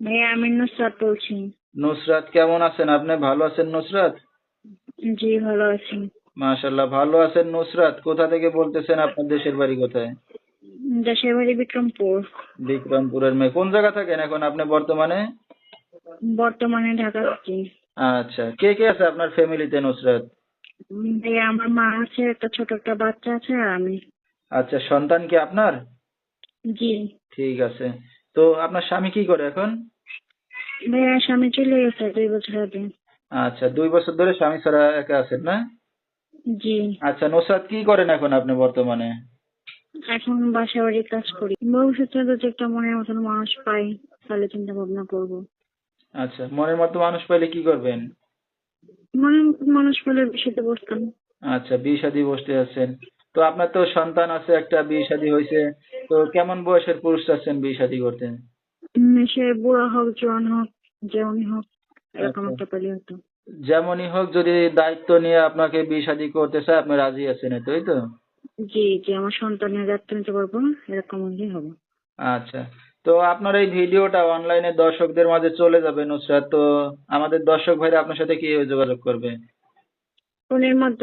ভাইয়া আমি নুসরাত বলছি। নুসরাত, কেমন আছেন আপনি? ভালো আছেন নুসরাত? জি ভালো আছি। মাশাল্লাহ, ভালো আছেন নুসরাত। কোথা থেকে বলতেছেন? আপনার দেশের বাড়ি কোথায়? দেশের বাড়ি বিক্রমপুর। বিক্রমপুরের মেয়ে। কোন জায়গা থাকেন এখন আপনি বর্তমানে? বর্তমানে ঢাকা থাকি। আচ্ছা, কে কে আছে আপনার ফ্যামিলিতে নুসরাত? ভাইয়া আমার মা আছে, একটা ছোট একটা বাচ্চা আছে আর আমি। আচ্ছা, সন্তান কি আপনার? জি। ঠিক আছে। তো আপনার স্বামী কি করে এখন? ভাইয়া স্বামী চলে গেছে 2 বছর আগে। আচ্ছা, 2 বছর ধরে স্বামী ছাড়া একা আছেন না? জি। আচ্ছা নুসরাত, কি করেন এখন আপনি বর্তমানে? এখন বাসা বাড়ির কাজ করি। ভবিষ্যতে যদি একটা মনের মতন মানুষ পাই তাহলে চিন্তা ভাবনা করবো। আচ্ছা, মনের মতো মানুষ পাইলে কি করবেন? মনের মতন মানুষ পেলে বিষয়তে বসতাম। আচ্ছা, বিয়ে শাদী বসতে আছেন। তো আপনার তো সন্তান আছে একটা, বিয়ে শাদী হয়েছে। তো কেমন বয়সের পুরুষ চাচ্ছেন বিয়ে শাদী করতে? সে বুড়া হোক জোয়ান হোক যেমনই হোক এরকম আচ্ছা, একটা পেলে হতো। যেমনই হোক, যদি দায়িত্ব নিয়ে আপনাকে বিয়ে শাদী করতে চায় আপনি রাজি আছেন, তাই তো? জি জি, আমার সন্তানের দায়িত্ব নিতে পারবো এরকম হলেই হবে। আচ্ছা, তো আপনার এই ভিডিওটা অনলাইনে দর্শকদের মাঝে চলে যাবে নুসরাত। তো আমাদের দর্শক ভাইরা আপনার সাথে কিভাবে যোগাযোগ করবে? ফোনের মাধ্যমে